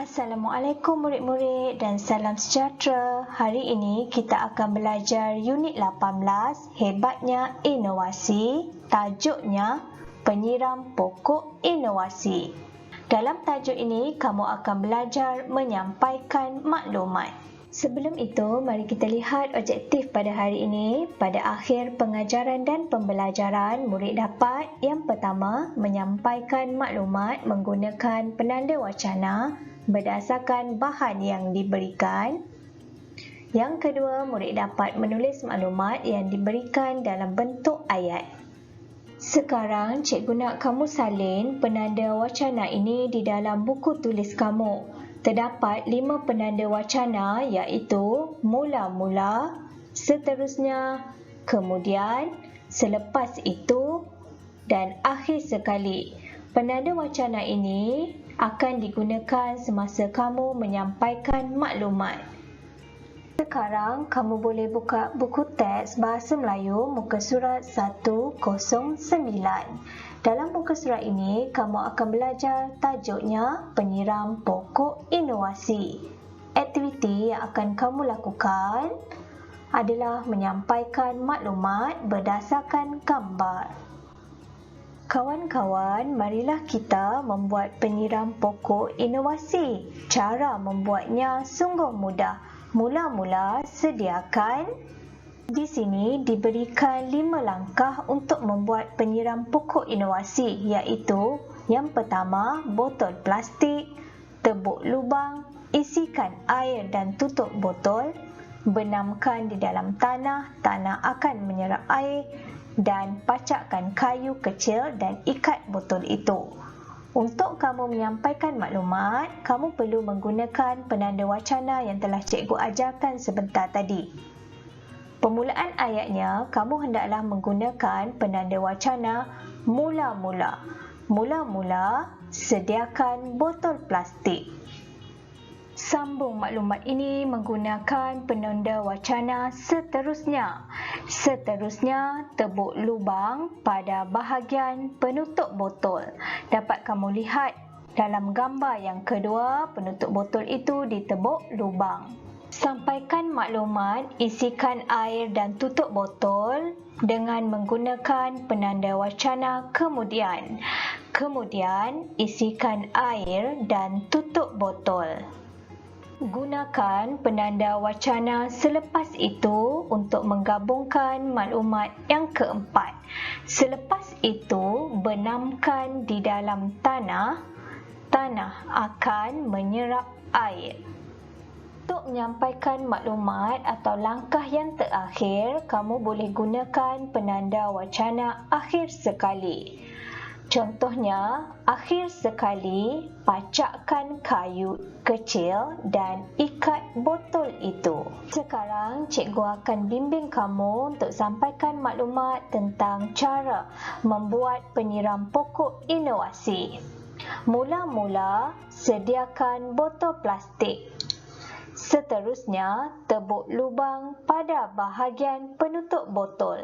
Assalamualaikum murid-murid dan salam sejahtera. Hari ini kita akan belajar unit 18, Hebatnya Inovasi. Tajuknya Penyiram Pokok Inovasi. Dalam tajuk ini, kamu akan belajar menyampaikan maklumat. Sebelum itu, mari kita lihat objektif pada hari ini. Pada akhir pengajaran dan pembelajaran, murid dapat yang pertama, menyampaikan maklumat menggunakan penanda wacana berdasarkan bahan yang diberikan. Yang kedua, murid dapat menulis maklumat yang diberikan dalam bentuk ayat. Sekarang, cikgu nak kamu salin penanda wacana ini di dalam buku tulis kamu. Terdapat 5 penanda wacana iaitu mula-mula, seterusnya, kemudian, selepas itu dan akhir sekali. Penanda wacana ini akan digunakan semasa kamu menyampaikan maklumat. Sekarang, kamu boleh buka buku teks Bahasa Melayu muka surat 109. Dalam muka surat ini, kamu akan belajar tajuknya Penyiram Pokok Inovasi. Aktiviti yang akan kamu lakukan adalah menyampaikan maklumat berdasarkan gambar. Kawan-kawan, marilah kita membuat penyiram pokok inovasi. Cara membuatnya sungguh mudah. Mula-mula, sediakan. Di sini diberikan 5 langkah untuk membuat penyiram pokok inovasi, iaitu yang pertama, botol plastik, tebuk lubang, isikan air dan tutup botol, benamkan di dalam tanah, tanah akan menyerap air, dan pacakkan kayu kecil dan ikat botol itu. Untuk kamu menyampaikan maklumat, kamu perlu menggunakan penanda wacana yang telah cikgu ajarkan sebentar tadi. Permulaan ayatnya, kamu hendaklah menggunakan penanda wacana mula-mula. Mula-mula, sediakan botol plastik. Sambung maklumat ini menggunakan penanda wacana seterusnya. Seterusnya, tebuk lubang pada bahagian penutup botol. Dapat kamu lihat dalam gambar yang kedua, penutup botol itu ditebuk lubang. Sampaikan maklumat, isikan air dan tutup botol dengan menggunakan penanda wacana kemudian. Kemudian, isikan air dan tutup botol. Gunakan penanda wacana selepas itu untuk menggabungkan maklumat yang keempat. Selepas itu, benamkan di dalam tanah. Tanah akan menyerap air. Untuk menyampaikan maklumat atau langkah yang terakhir, kamu boleh gunakan penanda wacana akhir sekali. Contohnya, akhir sekali, pacakkan kayu kecil dan ikat botol itu. Sekarang, cikgu akan bimbing kamu untuk sampaikan maklumat tentang cara membuat penyiram pokok inovasi. Mula-mula, sediakan botol plastik. Seterusnya, tebuk lubang pada bahagian penutup botol.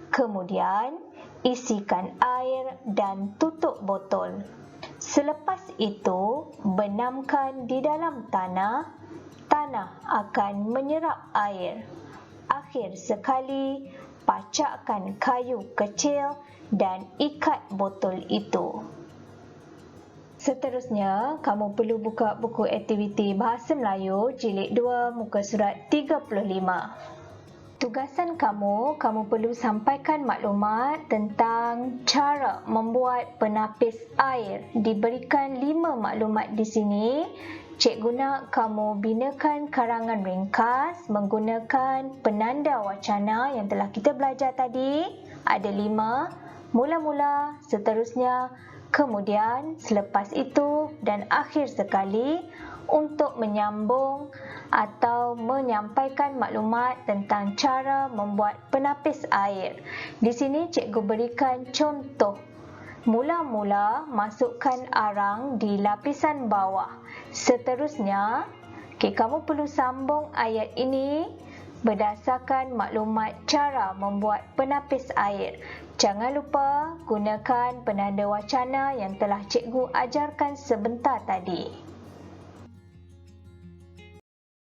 Kemudian, isikan air dan tutup botol. Selepas itu, benamkan di dalam tanah. Tanah akan menyerap air. Akhir sekali, pacakkan kayu kecil dan ikat botol itu. Seterusnya, kamu perlu buka buku aktiviti Bahasa Melayu jilid 2 muka surat 35. Tugasan kamu perlu sampaikan maklumat tentang cara membuat penapis air. Diberikan 5 maklumat di sini. Cikgu nak kamu binakan karangan ringkas menggunakan penanda wacana yang telah kita belajar tadi. Ada 5. Mula-mula, seterusnya, kemudian, selepas itu dan akhir sekali untuk menyambung atau menyampaikan maklumat tentang cara membuat penapis air. Di sini cikgu berikan contoh. Mula-mula, masukkan arang di lapisan bawah. Seterusnya, kamu perlu sambung ayat ini berdasarkan maklumat cara membuat penapis air. Jangan lupa gunakan penanda wacana yang telah cikgu ajarkan sebentar tadi.